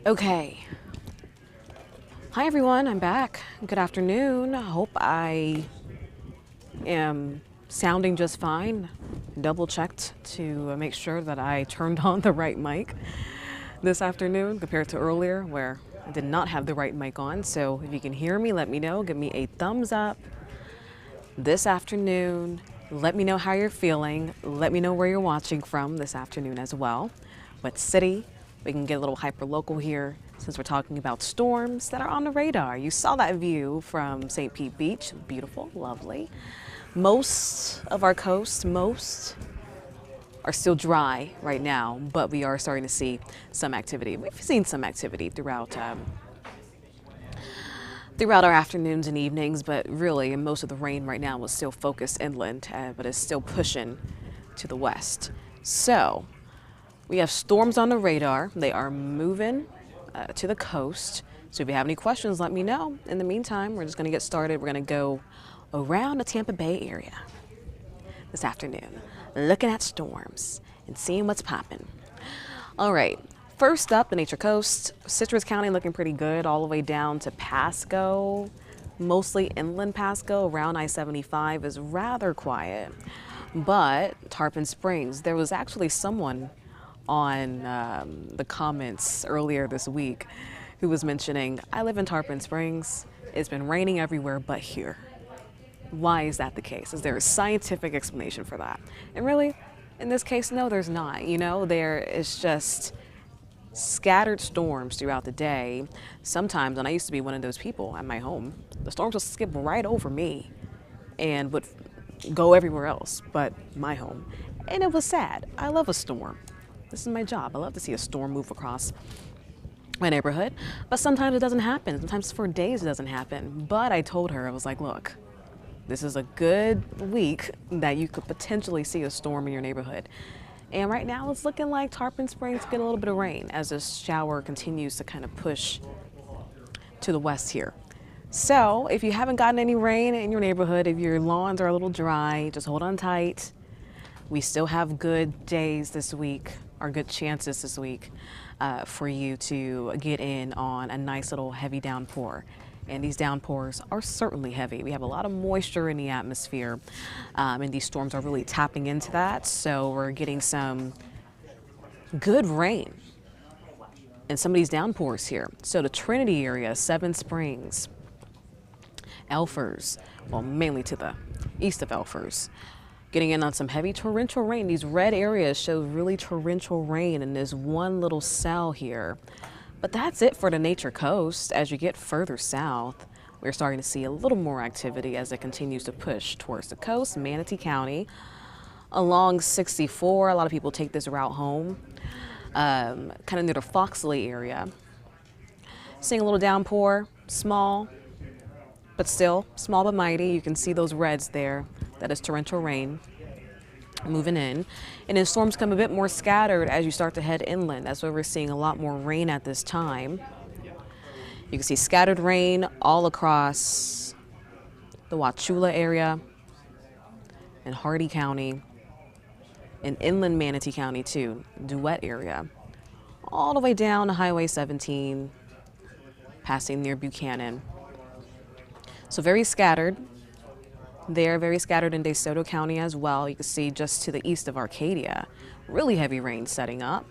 Okay. Hi everyone, I'm back. Good afternoon. I hope I am sounding just fine. Double checked to make sure that I turned on the right mic this afternoon compared to earlier where I did not have the right mic on. So if you can hear me, let me know. Give me a thumbs up this afternoon. Let me know how you're feeling. Let me know where you're watching from this afternoon as well. What city? We can get a little hyper-local here since we're talking about storms that are on the radar. You saw that view from St. Pete Beach. Beautiful, lovely. Most of our coast, are still dry right now, but we are starting to see some activity. We've seen some activity throughout our afternoons and evenings, but really most of the rain right now is still focused inland, but is still pushing to the west. So we have storms on the radar. They are moving to the coast. So if you have any questions, let me know. In the meantime, we're just going to get started. We're going to go around the Tampa Bay area this afternoon, looking at storms and seeing what's popping. All right. First up, the Nature Coast, Citrus County looking pretty good all the way down to Pasco. Mostly inland Pasco around I-75 is rather quiet. But Tarpon Springs, there was actually someone on the comments earlier this week who was mentioning, I live in Tarpon Springs. It's been raining everywhere but here. Why is that the case? Is there a scientific explanation for that? And really, in this case, no, there's not. You know, there is just scattered storms throughout the day. Sometimes, and I used to be one of those people at my home, the storms would skip right over me and would go everywhere else but my home. And it was sad. I love a storm. This is my job. I love to see a storm move across my neighborhood. But sometimes it doesn't happen. Sometimes for days it doesn't happen. But I told her, I was like, look, this is a good week that you could potentially see a storm in your neighborhood. And right now it's looking like Tarpon Springs get a little bit of rain as this shower continues to kind of push to the west here. So if you haven't gotten any rain in your neighborhood, if your lawns are a little dry, just hold on tight. We still have good days this week, or good chances this week, for you to get in on a nice little heavy downpour. And these downpours are certainly heavy. We have a lot of moisture in the atmosphere, and these storms are really tapping into that. So we're getting some good rain in some of these downpours here. So the Trinity area, Seven Springs, Elfers, well, mainly to the east of Elfers, getting in on some heavy torrential rain. These red areas show really torrential rain in this one little cell here. But that's it for the Nature Coast. As you get further south, we're starting to see a little more activity as it continues to push towards the coast. Manatee County, along 64, a lot of people take this route home, kind of near the Foxley area. Seeing a little downpour, small, but still small but mighty. You can see those reds there. That is torrential rain moving in. And then storms come a bit more scattered as you start to head inland. That's why we're seeing a lot more rain at this time. You can see scattered rain all across the Wauchula area and Hardy County and inland Manatee County too, Duet area, all the way down to Highway 17, passing near Buchanan. So very scattered. They're very scattered in DeSoto County as well. You can see just to the east of Arcadia, really heavy rain setting up.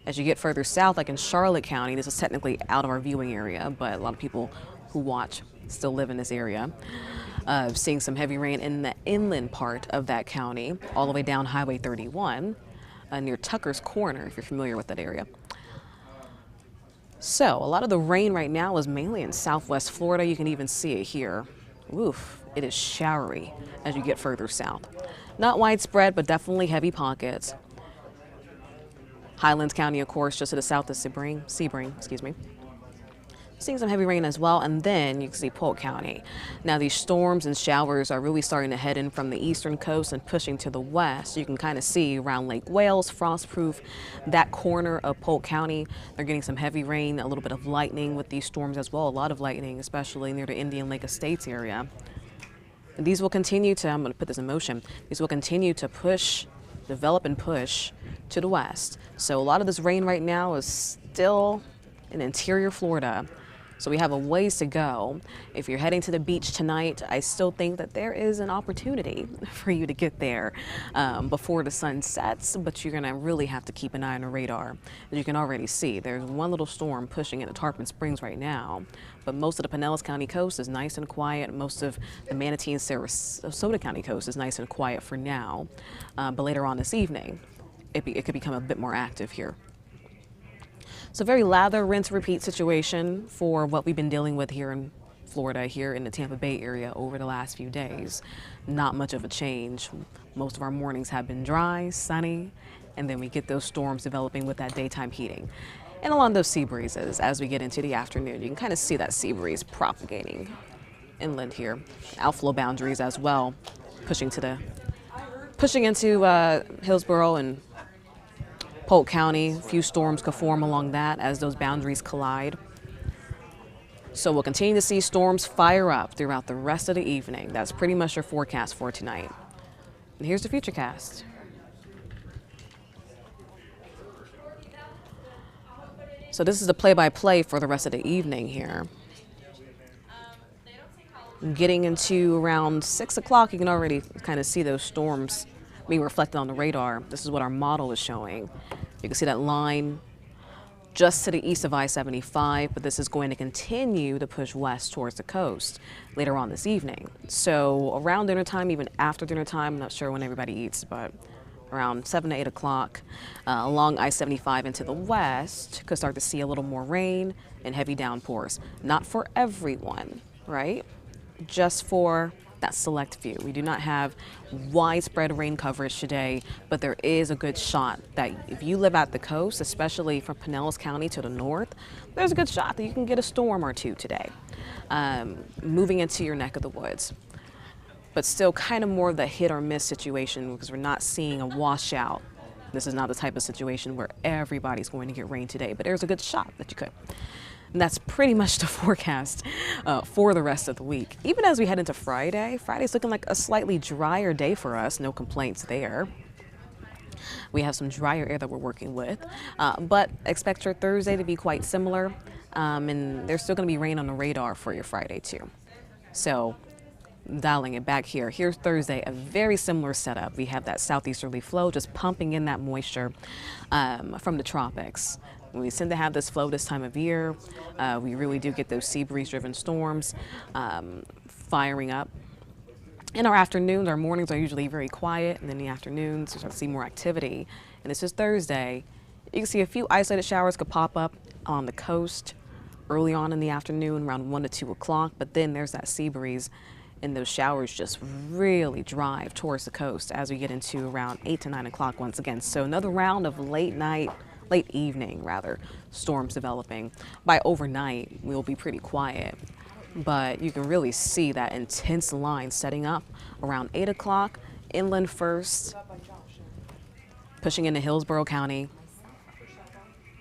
As you get further south, like in Charlotte County, this is technically out of our viewing area, but a lot of people who watch still live in this area. Seeing some heavy rain in the inland part of that county, all the way down Highway 31, near Tucker's Corner, if you're familiar with that area. So a lot of the rain right now is mainly in southwest Florida. You can even see it here. Oof, it is showery as you get further south. Not widespread, but definitely heavy pockets. Highlands County, of course, just to the south of Sebring, excuse me. Seeing some heavy rain as well, and then you can see Polk County. Now these storms and showers are really starting to head in from the eastern coast and pushing to the west. You can kind of see around Lake Wales, Frostproof, that corner of Polk County. They're getting some heavy rain, a little bit of lightning with these storms as well. A lot of lightning, especially near the Indian Lake Estates area. And these will continue to, I'm going to put this in motion, these will continue to push, develop and push to the west. So a lot of this rain right now is still in interior Florida. So we have a ways to go. If you're heading to the beach tonight, I still think that there is an opportunity for you to get there before the sun sets, but you're gonna really have to keep an eye on the radar. As you can already see, there's one little storm pushing into Tarpon Springs right now, but most of the Pinellas County coast is nice and quiet. Most of the Manatee and Sarasota County coast is nice and quiet for now, but later on this evening, it could become a bit more active here. So very lather, rinse, repeat situation for what we've been dealing with here in Florida, here in the Tampa Bay area over the last few days. Not much of a change. Most of our mornings have been dry, sunny, and then we get those storms developing with that daytime heating. And along those sea breezes, as we get into the afternoon, you can kind of see that sea breeze propagating inland here. Outflow boundaries as well, pushing into Hillsborough and Polk County. A few storms could form along that as those boundaries collide. So we'll continue to see storms fire up throughout the rest of the evening. That's pretty much your forecast for tonight. And here's the futurecast. So this is the play-by-play for the rest of the evening here. Getting into around 6 o'clock, you can already kind of see those storms being reflected on the radar. This is what our model is showing. You can see that line just to the east of I-75, but this is going to continue to push west towards the coast later on this evening. So around dinner time, even after dinner time, I'm not sure when everybody eats, but around 7 to 8 o'clock, along I-75 into the west, could start to see a little more rain and heavy downpours. Not for everyone, right? Just for that select few. We do not have widespread rain coverage today, but there is a good shot that if you live at the coast, especially from Pinellas County to the north, there's a good shot that you can get a storm or two today, moving into your neck of the woods. But still kind of more of the hit or miss situation because we're not seeing a washout. This is not the type of situation where everybody's going to get rain today, but there's a good shot that you could. And that's pretty much the forecast for the rest of the week. Even as we head into Friday, Friday's looking like a slightly drier day for us. No complaints there. We have some drier air that we're working with, but expect your Thursday to be quite similar. And there's still going to be rain on the radar for your Friday too. So dialing it back here, here's Thursday, a very similar setup. We have that southeasterly flow just pumping in that moisture from the tropics. We tend to have this flow this time of year. We really do get those sea breeze driven storms firing up. In our afternoons, our mornings are usually very quiet, and in the afternoons, you start to see more activity. And this is Thursday. You can see a few isolated showers could pop up on the coast early on in the afternoon, around 1 to 2 o'clock, but then there's that sea breeze, and those showers just really drive towards the coast as we get into around 8 to 9 o'clock once again. So another round of late evening storms developing. By overnight, we'll be pretty quiet, but you can really see that intense line setting up around 8 o'clock, inland first, pushing into Hillsborough County,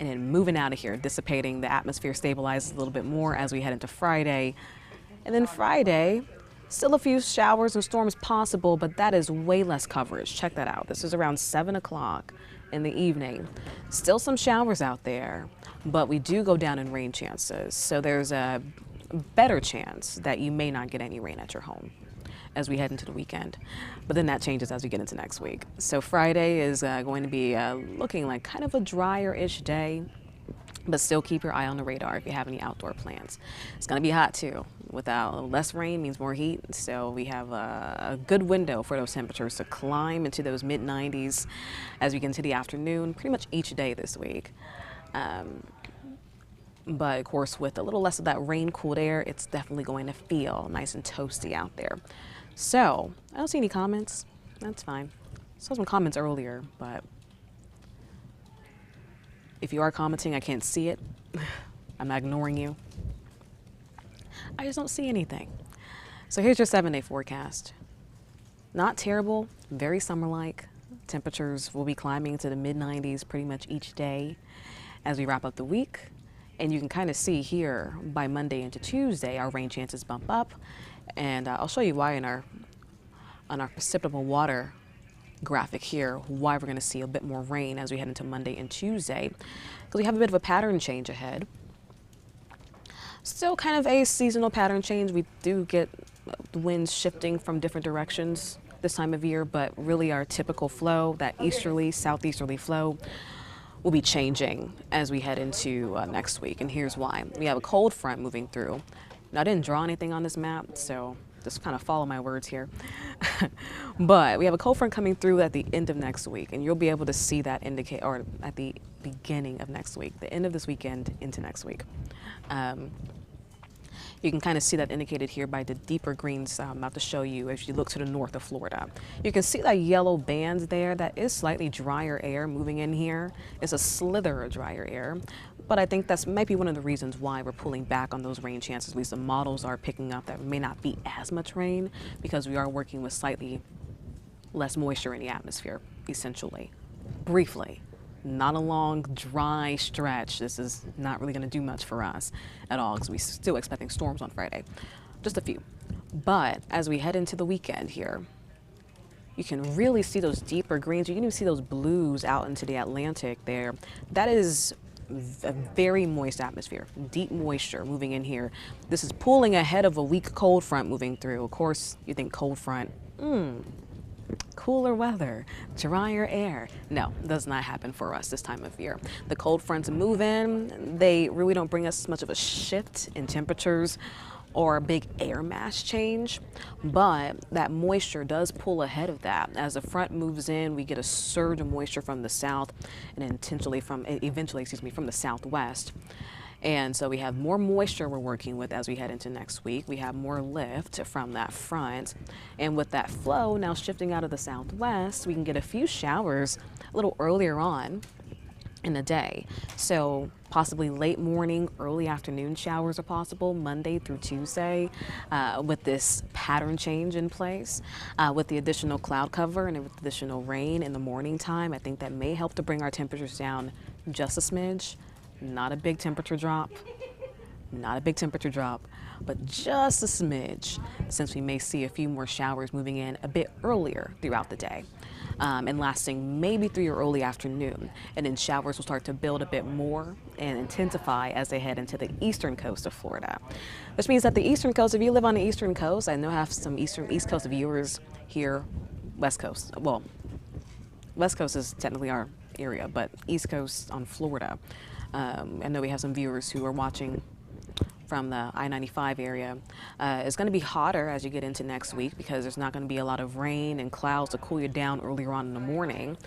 and then moving out of here, dissipating. The atmosphere stabilizes a little bit more as we head into Friday. And then Friday, still a few showers and storms possible, but that is way less coverage. Check that out. This is around 7 o'clock in the evening. Still some showers out there, but we do go down in rain chances. So there's a better chance that you may not get any rain at your home as we head into the weekend. But then that changes as we get into next week. So Friday is going to be looking like kind of a drier-ish day, but still keep your eye on the radar if you have any outdoor plans. It's going to be hot too. Without less rain means more heat, so we have a good window for those temperatures to climb into those mid-90s as we get into the afternoon, pretty much each day this week. But of course, with a little less of that rain-cooled air, it's definitely going to feel nice and toasty out there. So I don't see any comments. That's fine. Saw some comments earlier, but if you are commenting, I can't see it. I'm not ignoring you. I just don't see anything. So here's your 7-day forecast. Not terrible, very summer-like. Temperatures will be climbing into the mid-90s pretty much each day as we wrap up the week. And you can kind of see here by Monday into Tuesday, our rain chances bump up. And I'll show you why on our precipitable water graphic here why we're going to see a bit more rain as we head into Monday and Tuesday, because we have a bit of a pattern change ahead. Still kind of a seasonal pattern change. We do get the winds shifting from different directions this time of year, but really our typical flow, that easterly, southeasterly flow, will be changing as we head into next week. And here's why. We have a cold front moving through. Now, I didn't draw anything on this map, so just kind of follow my words here. But we have a cold front coming through at the end of next week, and you'll be able to see that indicate, or at the beginning of next week, the end of this weekend into next week. You can kind of see that indicated here by the deeper greens I'm about to show you as you look to the north of Florida. You can see that yellow band there. That is slightly drier air moving in here. It's a slither of drier air. But I think that's might be one of the reasons why we're pulling back on those rain chances. At least the models are picking up that may not be as much rain because we are working with slightly less moisture in the atmosphere, essentially. Briefly. Not a long, dry stretch. This is not really going to do much for us at all because we're still expecting storms on Friday. Just a few. But as we head into the weekend here, you can really see those deeper greens. You can even see those blues out into the Atlantic there. That is a very moist atmosphere, deep moisture moving in here. This is pulling ahead of a weak cold front moving through. Of course, you think cold front, cooler weather, drier air. No, does not happen for us this time of year. The cold fronts move in. They really don't bring us much of a shift in temperatures or a big air mass change, but that moisture does pull ahead of that. As the front moves in, we get a surge of moisture from the south and eventually from the southwest. And so we have more moisture we're working with as we head into next week. We have more lift from that front. And with that flow now shifting out of the southwest, we can get a few showers a little earlier on in the day. So possibly late morning, early afternoon showers are possible Monday through Tuesday with this pattern change in place. With the additional cloud cover and with additional rain in the morning time, I think that may help to bring our temperatures down just a smidge. Not a big temperature drop, but just a smidge, since we may see a few more showers moving in a bit earlier throughout the day and lasting maybe through your early afternoon. And then showers will start to build a bit more and intensify as they head into the eastern coast of Florida, which means that the eastern coast, if you live on the eastern coast, I know I have some East Coast viewers here, West Coast. Well, West Coast is technically our area, but East Coast on Florida. I know we have some viewers who are watching from the I-95 area. It's going to be hotter as you get into next week because there's not going to be a lot of rain and clouds to cool you down earlier on in the morning,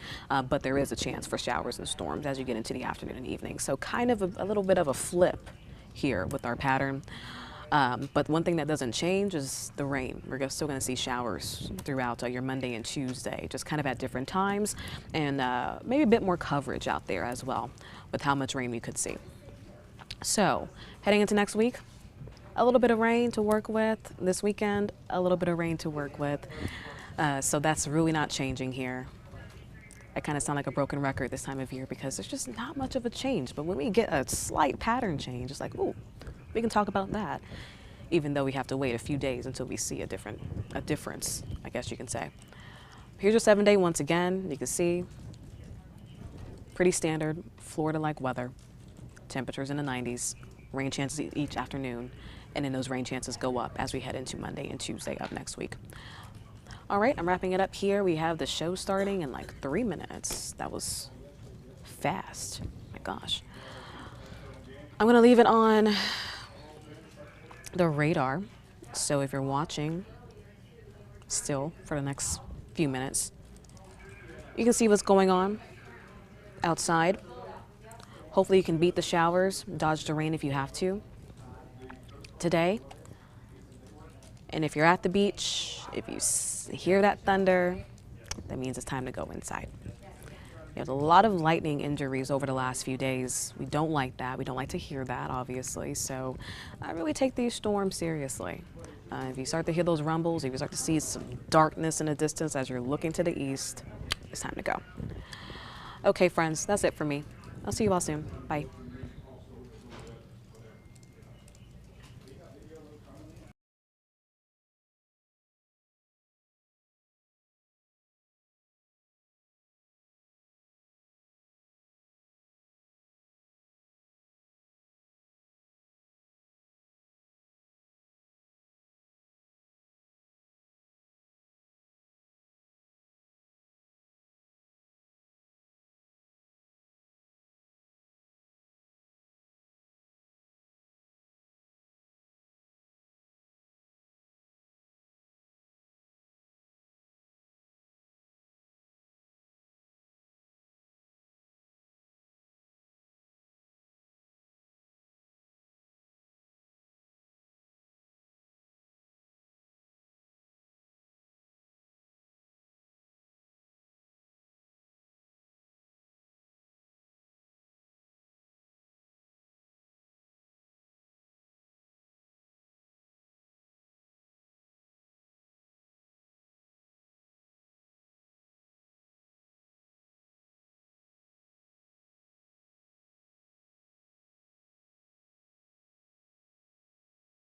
but there is a chance for showers and storms as you get into the afternoon and evening. So kind of a little bit of a flip here with our pattern. But one thing that doesn't change is the rain. We're still going to see showers throughout your Monday and Tuesday, just kind of at different times, and maybe a bit more coverage out there as well with how much rain we could see. So heading into next week, a little bit of rain to work with. This weekend, a little bit of rain to work with. So that's really not changing here. I kind of sound like a broken record this time of year because there's just not much of a change. But when we get a slight pattern change, it's like, ooh, we can talk about that, even though we have to wait a few days until we see a difference, I guess you can say. Here's your 7-day once again. You can see pretty standard Florida-like weather. Temperatures in the 90s, rain chances each afternoon, and then those rain chances go up as we head into Monday and Tuesday of next week. All right, I'm wrapping it up here. We have the show starting in like 3 minutes. That was fast. My gosh. I'm going to leave it on the radar. So if you're watching still for the next few minutes, you can see what's going on outside. Hopefully you can beat the showers, dodge the rain if you have to today. And if you're at the beach, if you hear that thunder, that means it's time to go inside. There's a lot of lightning injuries over the last few days. We don't like that. We don't like to hear that, obviously. So I really take these storms seriously. If you start to hear those rumbles, if you start to see some darkness in the distance as you're looking to the east, it's time to go. Okay, friends, that's it for me. I'll see you all soon. Bye.